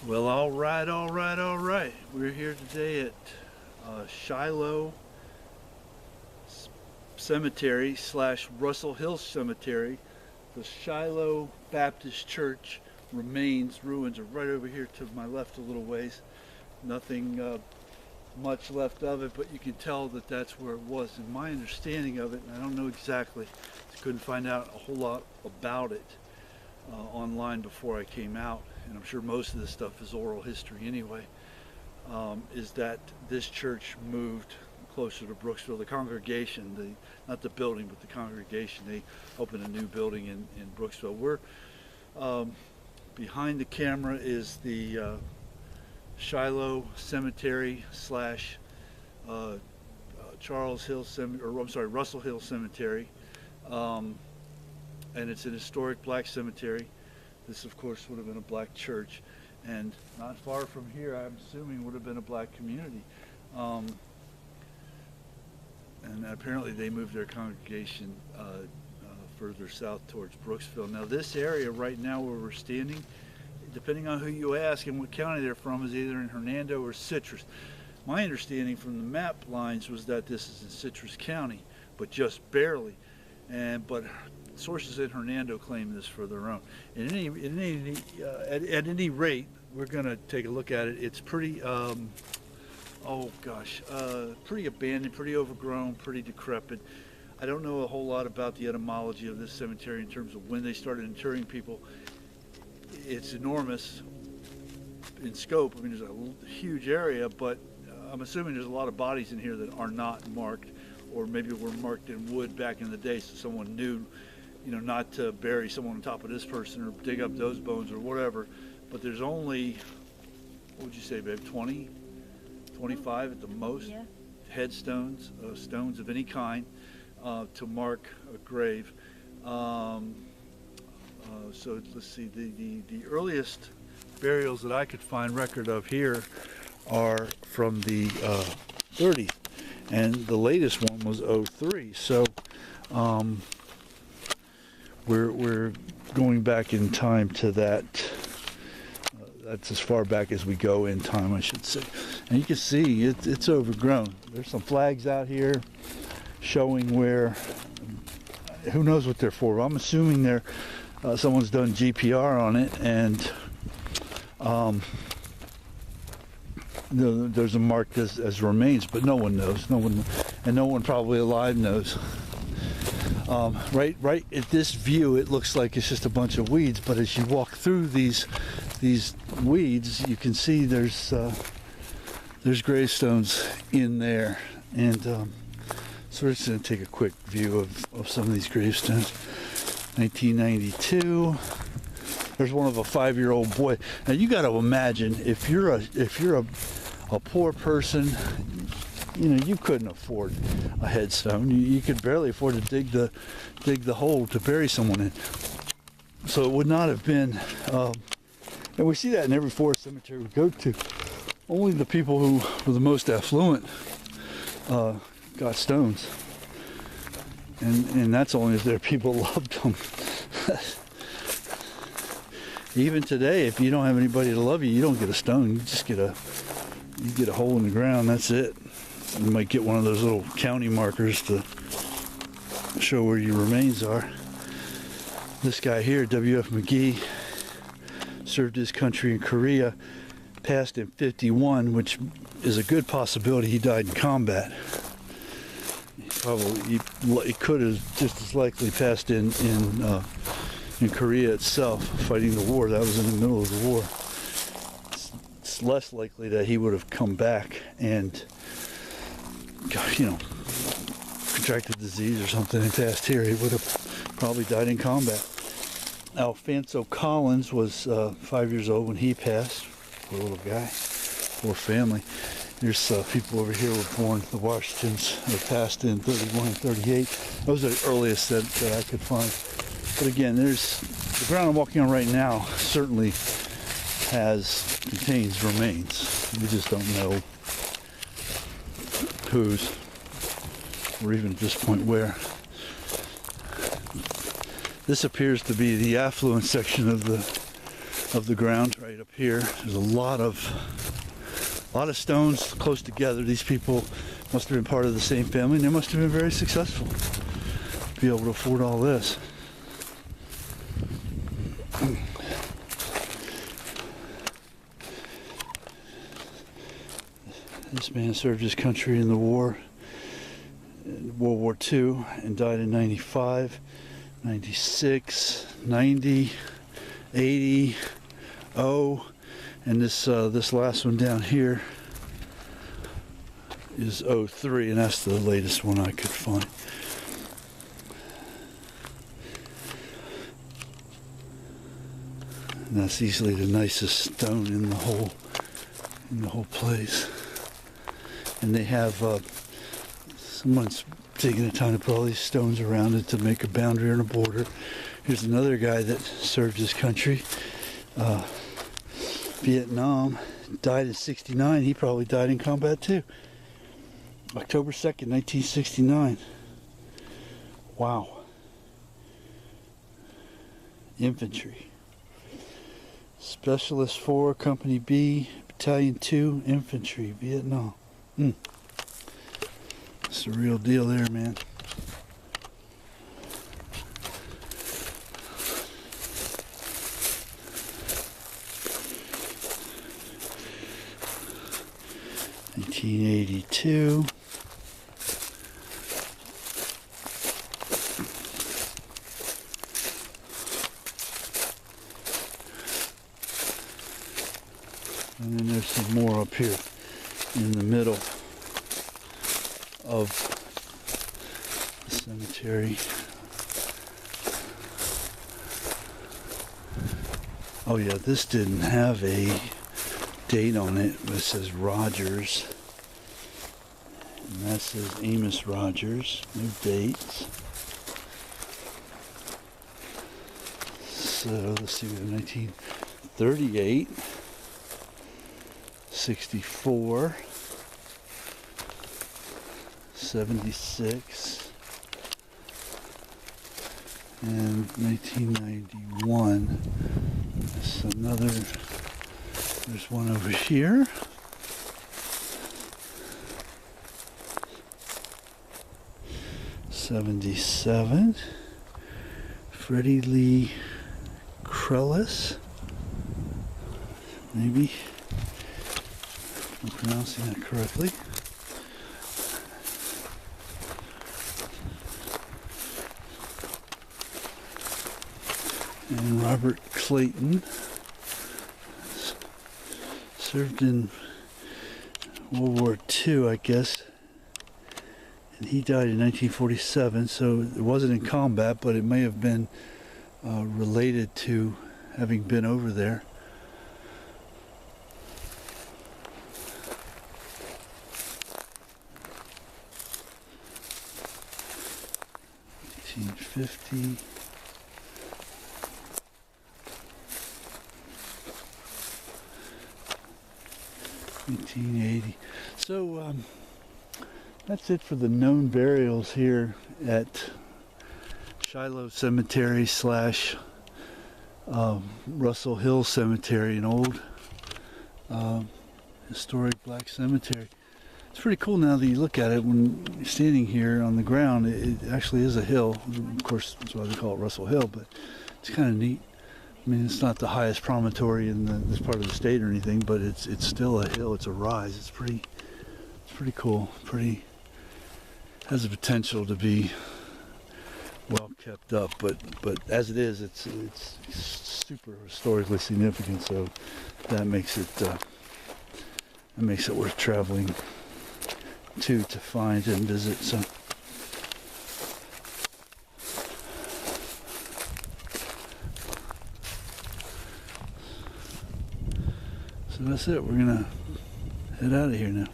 Well, all right, all right, all right. We're here today at Shiloh Cemetery slash Russell Hill Cemetery. The Shiloh Baptist Church ruins are right over here to my left a little ways. Nothing much left of it, but you can tell that that's where it was. And my understanding of it, and I don't know exactly, couldn't find out a whole lot about it online before I came out, and I'm sure most of this stuff is oral history anyway, is that this church moved closer to Brooksville. The congregation, not the building, but the congregation, they opened a new building in Brooksville. We're behind the camera is the Shiloh Cemetery slash Charles Hill Cemetery, or I'm sorry, Russell Hill Cemetery. And it's an historic black cemetery. This, of course, would have been a black church, and not far from here, I'm assuming, would have been a black community. And apparently they moved their congregation further south towards Brooksville. Now this area right now where we're standing, depending on who you ask and what county they're from, is either in Hernando or Citrus. My understanding from the map lines was that this is in Citrus County, but just barely. But sources in Hernando claim this for their own. At any rate, we're going to take a look at it. It's pretty, pretty abandoned, pretty overgrown, pretty decrepit. I don't know a whole lot about the etymology of this cemetery in terms of when they started interring people. It's enormous in scope. I mean, there's a huge area, but I'm assuming there's a lot of bodies in here that are not marked, or maybe were marked in wood back in the day, so someone knew, not to bury someone on top of this person or dig up those bones or whatever. But there's only, what would you say, babe, 20, 25 at the most, yeah, headstones, stones of any kind to mark a grave. So let's see, the earliest burials that I could find record of here are from the 30s, and the latest one was 03. So we're going back in time to that. That's as far back as we go in time, I should say. And you can see it's overgrown. There's some flags out here showing where, who knows what they're for. I'm assuming they're someone's done GPR on it, and there's a mark as remains, but no one knows. No one probably alive knows. Right at this view, it looks like it's just a bunch of weeds, but as you walk through these weeds, you can see there's gravestones in there. And so we're just going to take a quick view of some of these gravestones. 1992. There's one of a 5-year-old boy. Now you got to imagine, if you're a poor person, you couldn't afford a headstone. You could barely afford to dig the hole to bury someone in. So it would not have been. And we see that in every forest cemetery we go to. Only the people who were the most affluent got stones, and that's only if their people loved them. Even today, if you don't have anybody to love you, you don't get a stone. You just get a hole in the ground. That's it. You might get one of those little county markers to show where your remains are. This guy here, W.F. McGee, served his country in Korea, passed in 51, which is a good possibility he died in combat. He could have just as likely passed in Korea itself, fighting the war. That was in the middle of the war. It's less likely that he would have come back and contracted disease or something and passed here. He would have probably died in combat. Alfonso Collins was 5 years old when he passed. Poor little guy, poor family. There's people over here were born, the Washingtons were passed in 31 and 38. Those are the earliest that I could find. But again, there's the ground I'm walking on right now certainly contains remains. We just don't know whose, or even at this point where. This appears to be the affluent section of of the ground right up here. There's a lot of stones close together. These people must have been part of the same family, and they must have been very successful to be able to afford all this. This man served his country in the war, World War II, and died in 95, 96, 90, 80, and this last one down here is 03, and that's the latest one I could find. And that's easily the nicest stone in the whole place. And they have someone's taking the time to put all these stones around it to make a boundary and a border. Here's another guy that served his country, Vietnam, died in 69. He probably died in combat too. October 2nd, 1969. Wow. Infantry. Specialist 4, Company B, Battalion 2, Infantry, Vietnam. It's the real deal there, man. (1982). And then there's some more up here in the middle of the cemetery. Oh yeah, this didn't have a date on it, but it says Rogers. And that says Amos Rogers, no dates. So let's see, 1938, 64, 76, and 1991. There's one over here. '77, Freddie Lee Krellis, maybe, if I'm pronouncing that correctly. And Robert Clayton served in World War II, I guess, and he died in 1947, so it wasn't in combat, but it may have been related to having been over there. (1950). 1980. So that's it for the known burials here at Shiloh Cemetery / Russell Hill Cemetery, an old historic black cemetery. It's pretty cool now that you look at it. When you're standing here on the ground, it actually is a hill. Of course, that's why they call it Russell Hill, but it's kind of neat. I mean, it's not the highest promontory in this part of the state or anything, but it's still a hill. It's a rise. It's pretty cool. Has the potential to be well kept up, but as it is, it's super historically significant. So that makes it worth traveling to find and visit. So that's it. We're gonna head out of here now.